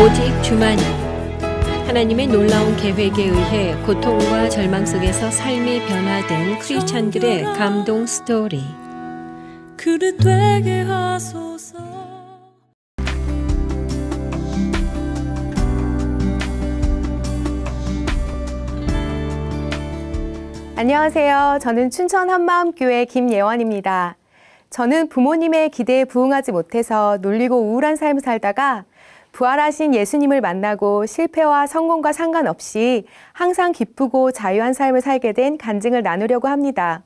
오직 주만이 하나님의 놀라운 계획에 의해 고통과 절망 속에서 삶이 변화된 크리스찬들의 감동 스토리. 그릇 되게 하소서. 안녕하세요. 저는 춘천 한마음교회 김예원입니다. 저는 부모님의 기대에 부응하지 못해서 눌리고 우울한 삶을 살다가 부활하신 예수님을 만나고 실패와 성공과 상관없이 항상 기쁘고 자유한 삶을 살게 된 간증을 나누려고 합니다.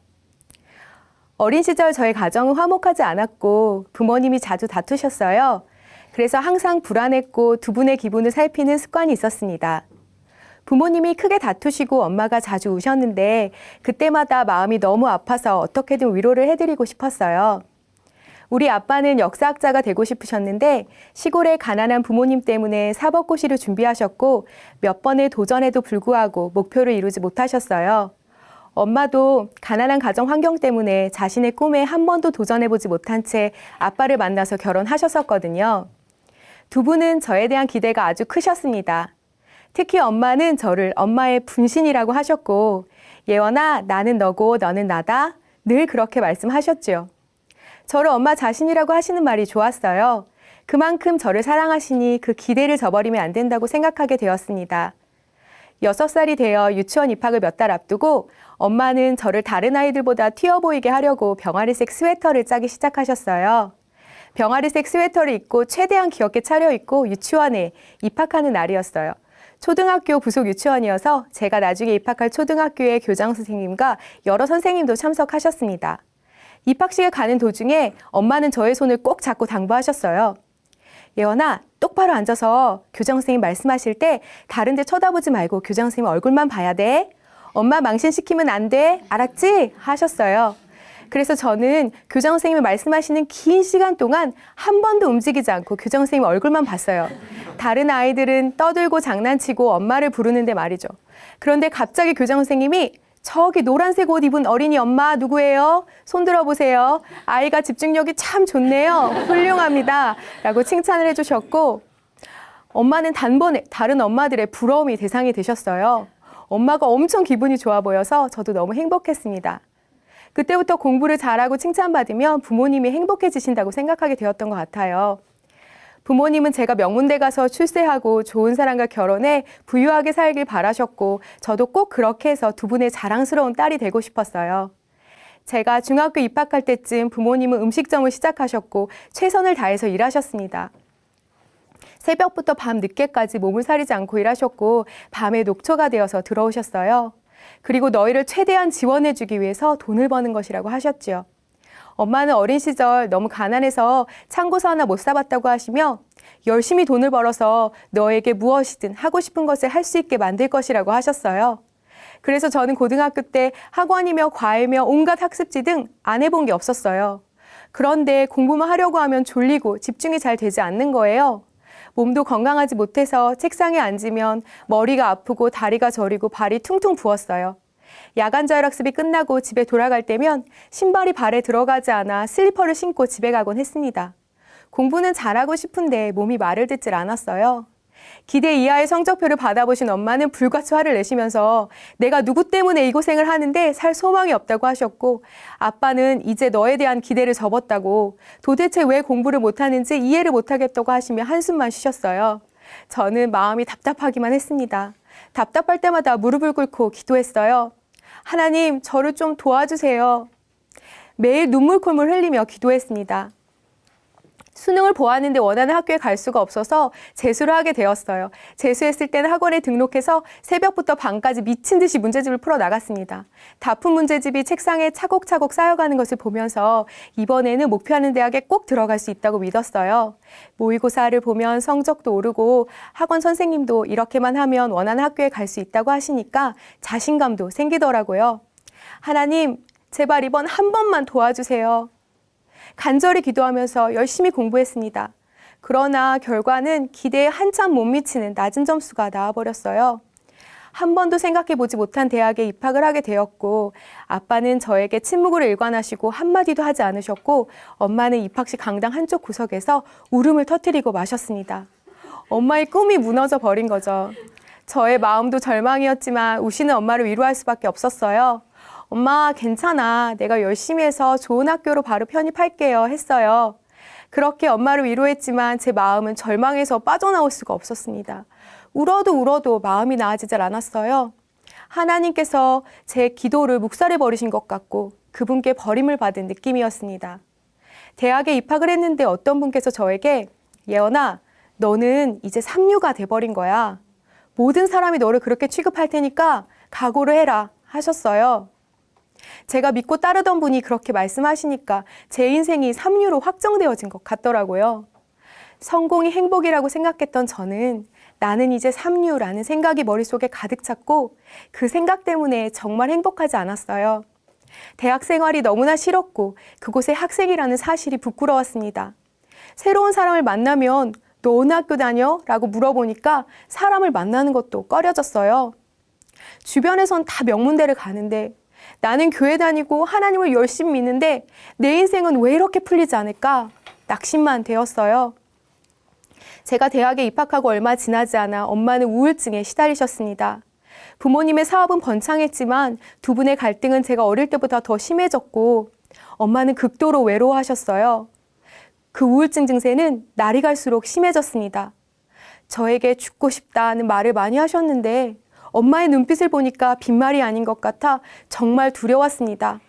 어린 시절 저희 가정은 화목하지 않았고 부모님이 자주 다투셨어요. 그래서 항상 불안했고 두 분의 기분을 살피는 습관이 있었습니다. 부모님이 크게 다투시고 엄마가 자주 우셨는데 그때마다 마음이 너무 아파서 어떻게든 위로를 해드리고 싶었어요. 우리 아빠는 역사학자가 되고 싶으셨는데 시골의 가난한 부모님 때문에 사법고시를 준비하셨고 몇 번의 도전에도 불구하고 목표를 이루지 못하셨어요. 엄마도 가난한 가정 환경 때문에 자신의 꿈에 한 번도 도전해보지 못한 채 아빠를 만나서 결혼하셨었거든요. 두 분은 저에 대한 기대가 아주 크셨습니다. 특히 엄마는 저를 엄마의 분신이라고 하셨고 예원아 나는 너고 너는 나다 늘 그렇게 말씀하셨죠. 저를 엄마 자신이라고 하시는 말이 좋았어요. 그만큼 저를 사랑하시니 그 기대를 저버리면 안 된다고 생각하게 되었습니다. 6살이 되어 유치원 입학을 몇 달 앞두고 엄마는 저를 다른 아이들보다 튀어 보이게 하려고 병아리색 스웨터를 짜기 시작하셨어요. 병아리색 스웨터를 입고 최대한 귀엽게 차려입고 유치원에 입학하는 날이었어요. 초등학교 부속 유치원이어서 제가 나중에 입학할 초등학교의 교장 선생님과 여러 선생님도 참석하셨습니다. 입학식에 가는 도중에 엄마는 저의 손을 꼭 잡고 당부하셨어요. 예원아, 똑바로 앉아서 교장 선생님 말씀하실 때 다른 데 쳐다보지 말고 교장 선생님 얼굴만 봐야 돼. 엄마 망신시키면 안 돼. 알았지? 하셨어요. 그래서 저는 교장 선생님이 말씀하시는 긴 시간 동안 한 번도 움직이지 않고 교장 선생님 얼굴만 봤어요. 다른 아이들은 떠들고 장난치고 엄마를 부르는데 말이죠. 그런데 갑자기 교장 선생님이 저기 노란색 옷 입은 어린이 엄마 누구예요? 손 들어보세요. 아이가 집중력이 참 좋네요. 훌륭합니다. 라고 칭찬을 해주셨고 엄마는 단번에 다른 엄마들의 부러움이 대상이 되셨어요. 엄마가 엄청 기분이 좋아 보여서 저도 너무 행복했습니다. 그때부터 공부를 잘하고 칭찬받으면 부모님이 행복해지신다고 생각하게 되었던 것 같아요. 부모님은 제가 명문대 가서 출세하고 좋은 사람과 결혼해 부유하게 살길 바라셨고 저도 꼭 그렇게 해서 두 분의 자랑스러운 딸이 되고 싶었어요. 제가 중학교 입학할 때쯤 부모님은 음식점을 시작하셨고 최선을 다해서 일하셨습니다. 새벽부터 밤 늦게까지 몸을 사리지 않고 일하셨고 밤에 녹초가 되어서 들어오셨어요. 그리고 너희를 최대한 지원해주기 위해서 돈을 버는 것이라고 하셨지요. 엄마는 어린 시절 너무 가난해서 창고서 하나 못 사봤다고 하시며 열심히 돈을 벌어서 너에게 무엇이든 하고 싶은 것을 할 수 있게 만들 것이라고 하셨어요. 그래서 저는 고등학교 때 학원이며 과외며 온갖 학습지 등 안 해본 게 없었어요. 그런데 공부만 하려고 하면 졸리고 집중이 잘 되지 않는 거예요. 몸도 건강하지 못해서 책상에 앉으면 머리가 아프고 다리가 저리고 발이 퉁퉁 부었어요. 야간 자율학습이 끝나고 집에 돌아갈 때면 신발이 발에 들어가지 않아 슬리퍼를 신고 집에 가곤 했습니다. 공부는 잘하고 싶은데 몸이 말을 듣질 않았어요. 기대 이하의 성적표를 받아보신 엄마는 불같이 화를 내시면서 내가 누구 때문에 이 고생을 하는데 살 소망이 없다고 하셨고 아빠는 이제 너에 대한 기대를 접었다고 도대체 왜 공부를 못하는지 이해를 못하겠다고 하시며 한숨만 쉬셨어요. 저는 마음이 답답하기만 했습니다. 답답할 때마다 무릎을 꿇고 기도했어요. 하나님, 저를 좀 도와주세요. 매일 눈물콧물 흘리며 기도했습니다. 수능을 보았는데 원하는 학교에 갈 수가 없어서 재수를 하게 되었어요. 재수했을 때는 학원에 등록해서 새벽부터 밤까지 미친 듯이 문제집을 풀어 나갔습니다. 다 푼 문제집이 책상에 차곡차곡 쌓여가는 것을 보면서 이번에는 목표하는 대학에 꼭 들어갈 수 있다고 믿었어요. 모의고사를 보면 성적도 오르고 학원 선생님도 이렇게만 하면 원하는 학교에 갈 수 있다고 하시니까 자신감도 생기더라고요. 하나님, 제발 이번 한 번만 도와주세요. 간절히 기도하면서 열심히 공부했습니다. 그러나 결과는 기대에 한참 못 미치는 낮은 점수가 나와버렸어요. 한 번도 생각해보지 못한 대학에 입학을 하게 되었고 아빠는 저에게 침묵으로 일관하시고 한마디도 하지 않으셨고 엄마는 입학식 강당 한쪽 구석에서 울음을 터뜨리고 마셨습니다. 엄마의 꿈이 무너져 버린 거죠. 저의 마음도 절망이었지만 우시는 엄마를 위로할 수밖에 없었어요. 엄마, 괜찮아. 내가 열심히 해서 좋은 학교로 바로 편입할게요. 했어요. 그렇게 엄마를 위로했지만 제 마음은 절망에서 빠져나올 수가 없었습니다. 울어도 마음이 나아지질 않았어요. 하나님께서 제 기도를 묵살해 버리신 것 같고 그분께 버림을 받은 느낌이었습니다. 대학에 입학을 했는데 어떤 분께서 저에게 예언아, 너는 이제 삼류가 돼버린 거야. 모든 사람이 너를 그렇게 취급할 테니까 각오를 해라 하셨어요. 제가 믿고 따르던 분이 그렇게 말씀하시니까 제 인생이 삼류로 확정되어진 것 같더라고요. 성공이 행복이라고 생각했던 저는 나는 이제 삼류라는 생각이 머릿속에 가득 찼고 그 생각 때문에 정말 행복하지 않았어요. 대학 생활이 너무나 싫었고 그곳에 학생이라는 사실이 부끄러웠습니다. 새로운 사람을 만나면 너 어느 학교 다녀? 라고 물어보니까 사람을 만나는 것도 꺼려졌어요. 주변에선 다 명문대를 가는데 나는 교회 다니고 하나님을 열심히 믿는데 내 인생은 왜 이렇게 풀리지 않을까? 낙심만 되었어요. 제가 대학에 입학하고 얼마 지나지 않아 엄마는 우울증에 시달리셨습니다. 부모님의 사업은 번창했지만 두 분의 갈등은 제가 어릴 때보다 더 심해졌고 엄마는 극도로 외로워하셨어요. 그 우울증 증세는 날이 갈수록 심해졌습니다. 저에게 죽고 싶다는 말을 많이 하셨는데 엄마의 눈빛을 보니까 빈말이 아닌 것 같아 정말 두려웠습니다.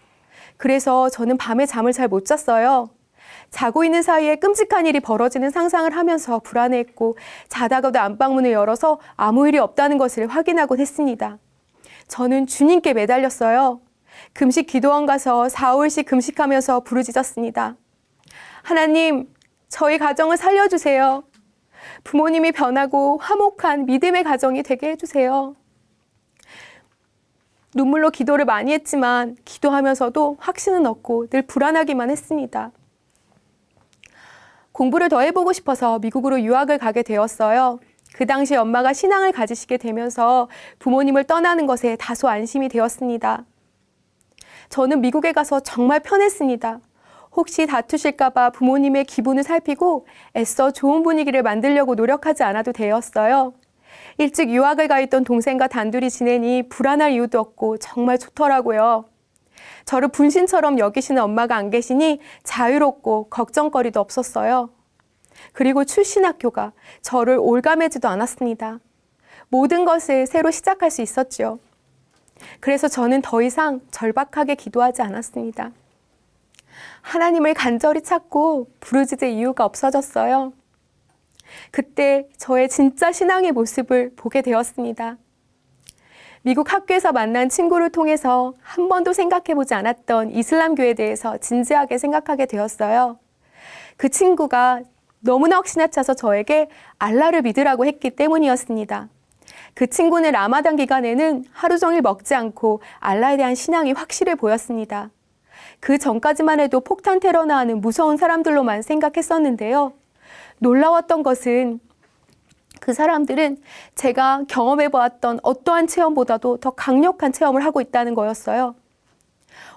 그래서 저는 밤에 잠을 잘 못 잤어요. 자고 있는 사이에 끔찍한 일이 벌어지는 상상을 하면서 불안해했고 자다가도 안방문을 열어서 아무 일이 없다는 것을 확인하곤 했습니다. 저는 주님께 매달렸어요. 금식 기도원 가서 4~5일씩 금식하면서 부르짖었습니다. 하나님, 저희 가정을 살려주세요. 부모님이 변하고 화목한 믿음의 가정이 되게 해주세요. 눈물로 기도를 많이 했지만 기도하면서도 확신은 없고 늘 불안하기만 했습니다. 공부를 더 해보고 싶어서 미국으로 유학을 가게 되었어요. 그 당시 엄마가 신앙을 가지시게 되면서 부모님을 떠나는 것에 다소 안심이 되었습니다. 저는 미국에 가서 정말 편했습니다. 혹시 다투실까봐 부모님의 기분을 살피고 애써 좋은 분위기를 만들려고 노력하지 않아도 되었어요. 일찍 유학을 가 있던 동생과 단둘이 지내니 불안할 이유도 없고 정말 좋더라고요. 저를 분신처럼 여기시는 엄마가 안 계시니 자유롭고 걱정거리도 없었어요. 그리고 출신 학교가 저를 올가매지도 않았습니다. 모든 것을 새로 시작할 수 있었죠. 그래서 저는 더 이상 절박하게 기도하지 않았습니다. 하나님을 간절히 찾고 부르짖을 이유가 없어졌어요. 그때 저의 진짜 신앙의 모습을 보게 되었습니다. 미국 학교에서 만난 친구를 통해서 한 번도 생각해보지 않았던 이슬람교에 대해서 진지하게 생각하게 되었어요. 그 친구가 너무나 확신에 차서 저에게 알라를 믿으라고 했기 때문이었습니다. 그 친구는 라마단 기간에는 하루 종일 먹지 않고 알라에 대한 신앙이 확실해 보였습니다. 그 전까지만 해도 폭탄 테러나 하는 무서운 사람들로만 생각했었는데요. 놀라웠던 것은 그 사람들은 제가 경험해보았던 어떠한 체험보다도 더 강력한 체험을 하고 있다는 거였어요.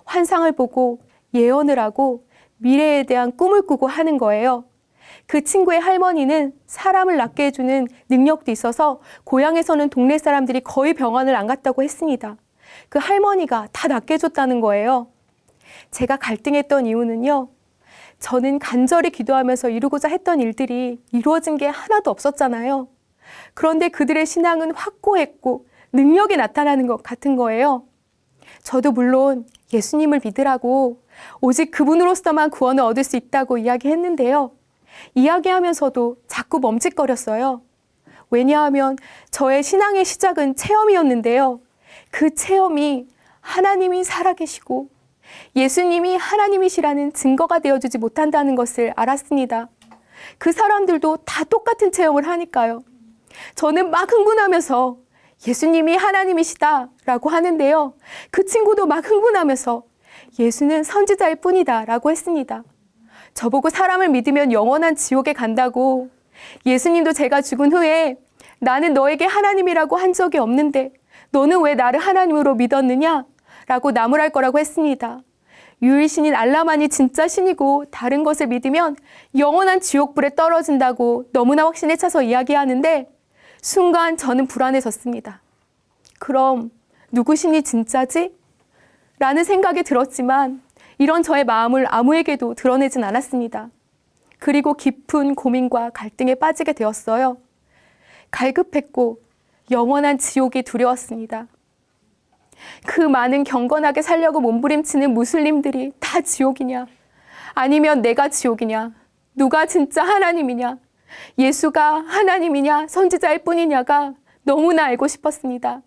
환상을 보고 예언을 하고 미래에 대한 꿈을 꾸고 하는 거예요. 그 친구의 할머니는 사람을 낫게 해주는 능력도 있어서 고향에서는 동네 사람들이 거의 병원을 안 갔다고 했습니다. 그 할머니가 다 낫게 해줬다는 거예요. 제가 갈등했던 이유는요. 저는 간절히 기도하면서 이루고자 했던 일들이 이루어진 게 하나도 없었잖아요. 그런데 그들의 신앙은 확고했고 능력이 나타나는 것 같은 거예요. 저도 물론 예수님을 믿으라고 오직 그분으로서만 구원을 얻을 수 있다고 이야기했는데요. 이야기하면서도 자꾸 멈칫거렸어요. 왜냐하면 저의 신앙의 시작은 체험이었는데요. 그 체험이 하나님이 살아계시고 예수님이 하나님이시라는 증거가 되어주지 못한다는 것을 알았습니다. 그 사람들도 다 똑같은 체험을 하니까요. 저는 막 흥분하면서 예수님이 하나님이시다 라고 하는데요. 그 친구도 막 흥분하면서 예수는 선지자일 뿐이다 라고 했습니다. 저보고 사람을 믿으면 영원한 지옥에 간다고, 예수님도 제가 죽은 후에 나는 너에게 하나님이라고 한 적이 없는데 너는 왜 나를 하나님으로 믿었느냐? 라고 나무랄 거라고 했습니다. 유일신인 알라만이 진짜 신이고 다른 것을 믿으면 영원한 지옥불에 떨어진다고 너무나 확신에 차서 이야기하는데 순간 저는 불안해졌습니다. 그럼 누구 신이 진짜지? 라는 생각이 들었지만 이런 저의 마음을 아무에게도 드러내진 않았습니다. 그리고 깊은 고민과 갈등에 빠지게 되었어요. 갈급했고 영원한 지옥이 두려웠습니다. 그 많은 경건하게 살려고 몸부림치는 무슬림들이 다 지옥이냐? 아니면 내가 지옥이냐? 누가 진짜 하나님이냐? 예수가 하나님이냐? 선지자일 뿐이냐가 너무나 알고 싶었습니다.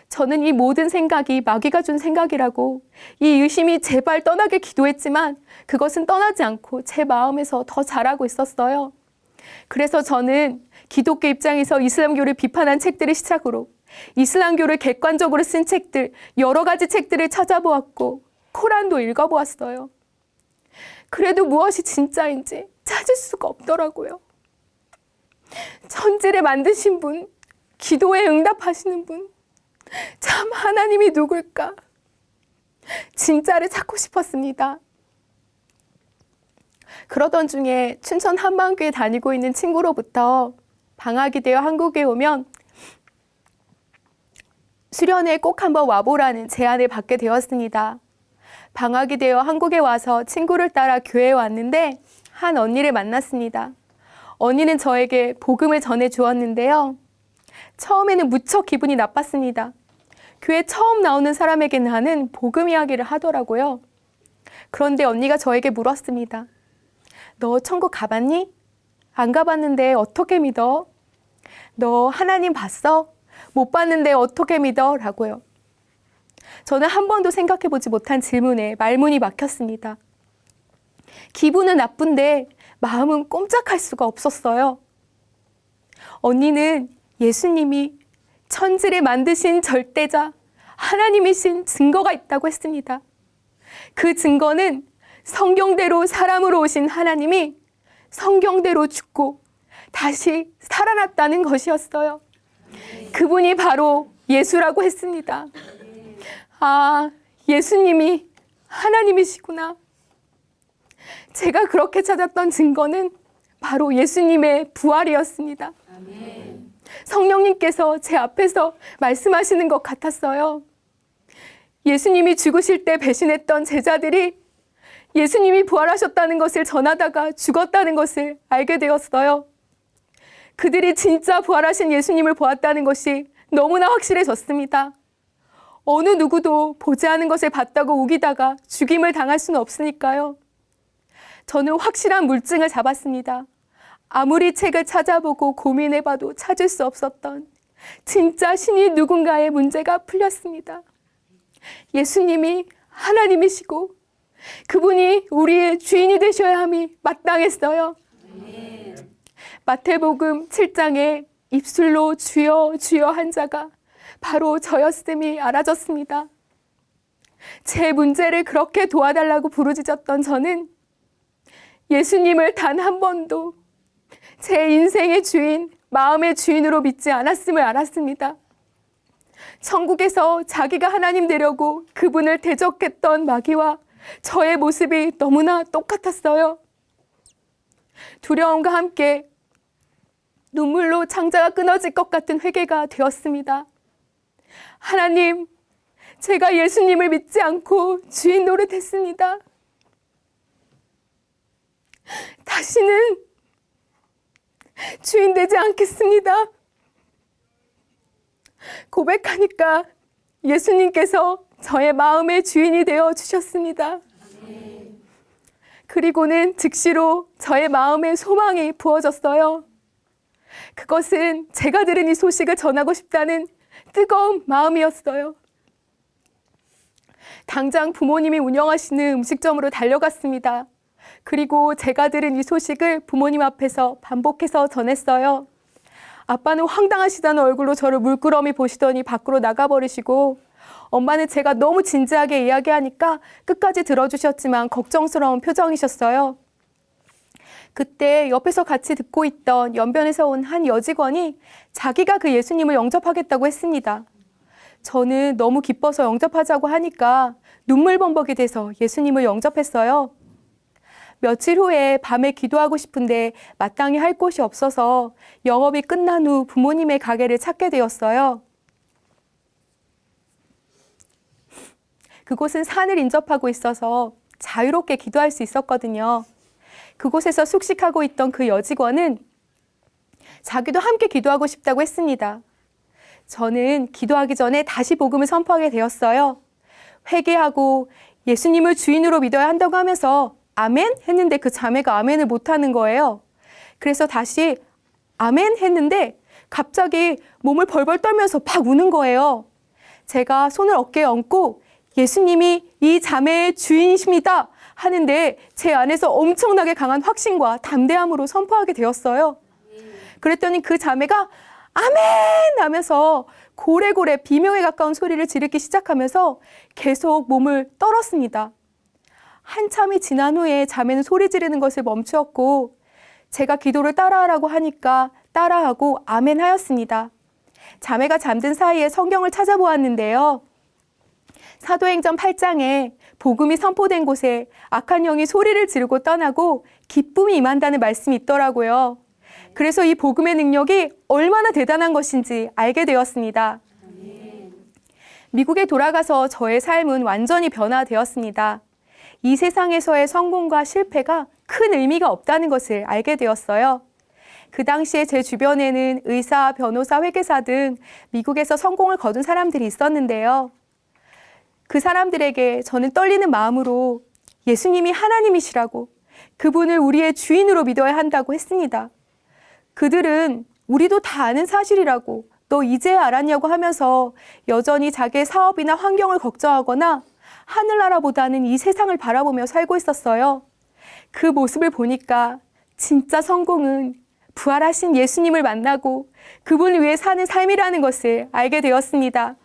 저는 이 모든 생각이 마귀가 준 생각이라고 이 의심이 제발 떠나길 기도했지만 그것은 떠나지 않고 제 마음에서 더 자라고 있었어요. 그래서 저는 기독교 입장에서 이슬람교를 비판한 책들을 시작으로 이슬람교를 객관적으로 쓴 책들, 여러 가지 책들을 찾아보았고 코란도 읽어보았어요. 그래도 무엇이 진짜인지 찾을 수가 없더라고요. 천지를 만드신 분, 기도에 응답하시는 분, 참 하나님이 누굴까? 진짜를 찾고 싶었습니다. 그러던 중에 춘천 한마음교회 다니고 있는 친구로부터 방학이 되어 한국에 오면 수련회에 꼭 한번 와보라는 제안을 받게 되었습니다. 방학이 되어 한국에 와서 친구를 따라 교회에 왔는데 한 언니를 만났습니다. 언니는 저에게 복음을 전해 주었는데요. 처음에는 무척 기분이 나빴습니다. 교회 처음 나오는 사람에게는 하는 복음 이야기를 하더라고요. 그런데 언니가 저에게 물었습니다. 너 천국 가봤니? 안 가봤는데 어떻게 믿어? 너 하나님 봤어? 못 봤는데 어떻게 믿어? 라고요. 저는 한 번도 생각해보지 못한 질문에 말문이 막혔습니다. 기분은 나쁜데 마음은 꼼짝할 수가 없었어요. 언니는 예수님이 천지를 만드신 절대자, 하나님이신 증거가 있다고 했습니다. 그 증거는 성경대로 사람으로 오신 하나님이 성경대로 죽고 다시 살아났다는 것이었어요. 그분이 바로 예수라고 했습니다. 아, 예수님이 하나님이시구나. 제가 그렇게 찾았던 증거는 바로 예수님의 부활이었습니다. 성령님께서 제 앞에서 말씀하시는 것 같았어요. 예수님이 죽으실 때 배신했던 제자들이 예수님이 부활하셨다는 것을 전하다가 죽었다는 것을 알게 되었어요. 그들이 진짜 부활하신 예수님을 보았다는 것이 너무나 확실해졌습니다. 어느 누구도 보지 않은 것을 봤다고 우기다가 죽임을 당할 수는 없으니까요. 저는 확실한 물증을 잡았습니다. 아무리 책을 찾아보고 고민해봐도 찾을 수 없었던 진짜 신이 누군가의 문제가 풀렸습니다. 예수님이 하나님이시고 그분이 우리의 주인이 되셔야 함이 마땅했어요. 마태복음 7장에 입술로 주여 주여 한 자가 바로 저였음이 알아졌습니다. 제 문제를 그렇게 도와달라고 부르짖었던 저는 예수님을 단 한 번도 제 인생의 주인, 마음의 주인으로 믿지 않았음을 알았습니다. 천국에서 자기가 하나님 되려고 그분을 대적했던 마귀와 저의 모습이 너무나 똑같았어요. 두려움과 함께 눈물로 창자가 끊어질 것 같은 회개가 되었습니다. 하나님, 제가 예수님을 믿지 않고 주인 노릇했습니다. 다시는 주인 되지 않겠습니다. 고백하니까 예수님께서 저의 마음의 주인이 되어 주셨습니다. 그리고는 즉시로 저의 마음에 소망이 부어졌어요. 그것은 제가 들은 이 소식을 전하고 싶다는 뜨거운 마음이었어요. 당장 부모님이 운영하시는 음식점으로 달려갔습니다. 그리고 제가 들은 이 소식을 부모님 앞에서 반복해서 전했어요. 아빠는 황당하시다는 얼굴로 저를 물끄러미 보시더니 밖으로 나가버리시고, 엄마는 제가 너무 진지하게 이야기하니까 끝까지 들어주셨지만 걱정스러운 표정이셨어요. 그때 옆에서 같이 듣고 있던 연변에서 온 한 여직원이 자기가 그 예수님을 영접하겠다고 했습니다. 저는 너무 기뻐서 영접하자고 하니까 눈물범벅이 돼서 예수님을 영접했어요. 며칠 후에 밤에 기도하고 싶은데 마땅히 할 곳이 없어서 영업이 끝난 후 부모님의 가게를 찾게 되었어요. 그곳은 산을 인접하고 있어서 자유롭게 기도할 수 있었거든요. 그곳에서 숙식하고 있던 그 여직원은 자기도 함께 기도하고 싶다고 했습니다. 저는 기도하기 전에 다시 복음을 선포하게 되었어요. 회개하고 예수님을 주인으로 믿어야 한다고 하면서 아멘? 했는데 그 자매가 아멘을 못하는 거예요. 그래서 다시 아멘? 했는데 갑자기 몸을 벌벌 떨면서 팍 우는 거예요. 제가 손을 어깨에 얹고 예수님이 이 자매의 주인이십니다 하는데 제 안에서 엄청나게 강한 확신과 담대함으로 선포하게 되었어요. 그랬더니 그 자매가 아멘! 하면서 고래고래 비명에 가까운 소리를 지르기 시작하면서 계속 몸을 떨었습니다. 한참이 지난 후에 자매는 소리 지르는 것을 멈추었고 제가 기도를 따라하라고 하니까 따라하고 아멘 하였습니다. 자매가 잠든 사이에 성경을 찾아보았는데요. 사도행전 8장에 복음이 선포된 곳에 악한 영이 소리를 지르고 떠나고 기쁨이 임한다는 말씀이 있더라고요. 그래서 이 복음의 능력이 얼마나 대단한 것인지 알게 되었습니다. 미국에 돌아가서 저의 삶은 완전히 변화되었습니다. 이 세상에서의 성공과 실패가 큰 의미가 없다는 것을 알게 되었어요. 그 당시에 제 주변에는 의사, 변호사, 회계사 등 미국에서 성공을 거둔 사람들이 있었는데요. 그 사람들에게 저는 떨리는 마음으로 예수님이 하나님이시라고 그분을 우리의 주인으로 믿어야 한다고 했습니다. 그들은 우리도 다 아는 사실이라고 너 이제 알았냐고 하면서 여전히 자기의 사업이나 환경을 걱정하거나 하늘나라보다는 이 세상을 바라보며 살고 있었어요. 그 모습을 보니까 진짜 성공은 부활하신 예수님을 만나고 그분을 위해 사는 삶이라는 것을 알게 되었습니다.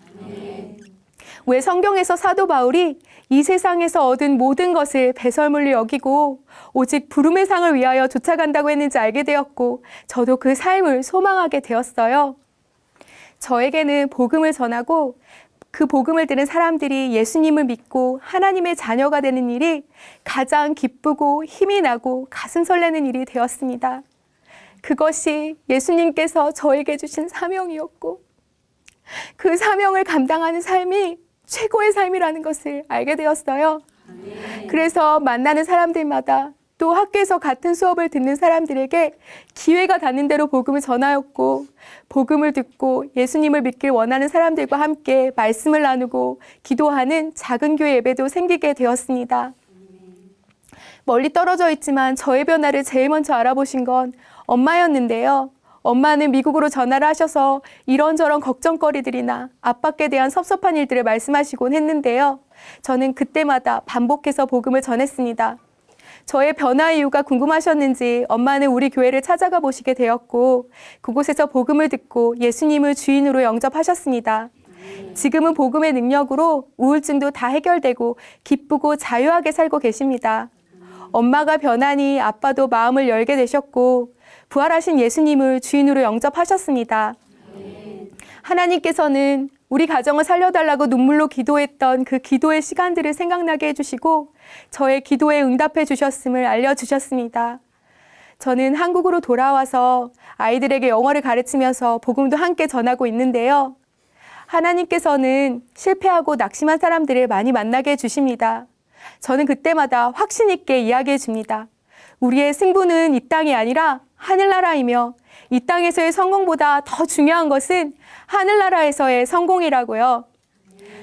왜 성경에서 사도 바울이 이 세상에서 얻은 모든 것을 배설물로 여기고 오직 부름의 상을 위하여 쫓아간다고 했는지 알게 되었고 저도 그 삶을 소망하게 되었어요. 저에게는 복음을 전하고 그 복음을 들은 사람들이 예수님을 믿고 하나님의 자녀가 되는 일이 가장 기쁘고 힘이 나고 가슴 설레는 일이 되었습니다. 그것이 예수님께서 저에게 주신 사명이었고 그 사명을 감당하는 삶이 최고의 삶이라는 것을 알게 되었어요. 그래서 만나는 사람들마다 또 학교에서 같은 수업을 듣는 사람들에게 기회가 닿는 대로 복음을 전하였고 복음을 듣고 예수님을 믿길 원하는 사람들과 함께 말씀을 나누고 기도하는 작은 교회 예배도 생기게 되었습니다. 멀리 떨어져 있지만 저의 변화를 제일 먼저 알아보신 건 엄마였는데요. 엄마는 미국으로 전화를 하셔서 이런저런 걱정거리들이나 아빠께 대한 섭섭한 일들을 말씀하시곤 했는데요. 저는 그때마다 반복해서 복음을 전했습니다. 저의 변화 이유가 궁금하셨는지 엄마는 우리 교회를 찾아가 보시게 되었고 그곳에서 복음을 듣고 예수님을 주인으로 영접하셨습니다. 지금은 복음의 능력으로 우울증도 다 해결되고 기쁘고 자유하게 살고 계십니다. 엄마가 변하니 아빠도 마음을 열게 되셨고 부활하신 예수님을 주인으로 영접하셨습니다. 하나님께서는 우리 가정을 살려달라고 눈물로 기도했던 그 기도의 시간들을 생각나게 해주시고 저의 기도에 응답해 주셨음을 알려주셨습니다. 저는 한국으로 돌아와서 아이들에게 영어를 가르치면서 복음도 함께 전하고 있는데요. 하나님께서는 실패하고 낙심한 사람들을 많이 만나게 해주십니다. 저는 그때마다 확신 있게 이야기해 줍니다. 우리의 승부는 이 땅이 아니라 하늘나라이며 이 땅에서의 성공보다 더 중요한 것은 하늘나라에서의 성공이라고요.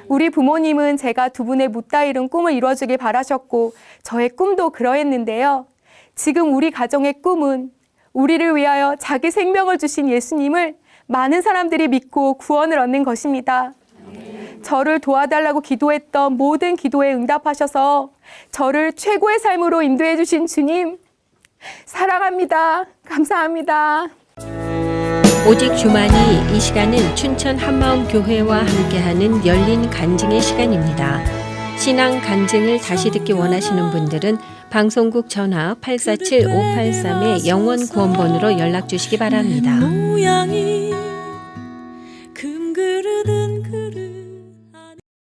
우리 부모님은 제가 두 분의 묻다 이룬 꿈을 이루어주길 바라셨고 저의 꿈도 그러했는데요. 지금 우리 가정의 꿈은 우리를 위하여 자기 생명을 주신 예수님을 많은 사람들이 믿고 구원을 얻는 것입니다. 저를 도와달라고 기도했던 모든 기도에 응답하셔서 저를 최고의 삶으로 인도해 주신 주님 사랑합니다. 감사합니다. 오직 주만이 이 시간은 춘천 한마음교회와 함께하는 열린 간증의 시간입니다. 신앙 간증을 다시 듣기 원하시는 분들은 방송국 전화 847-583의 영원 구원번호로 연락 주시기 바랍니다. 모양이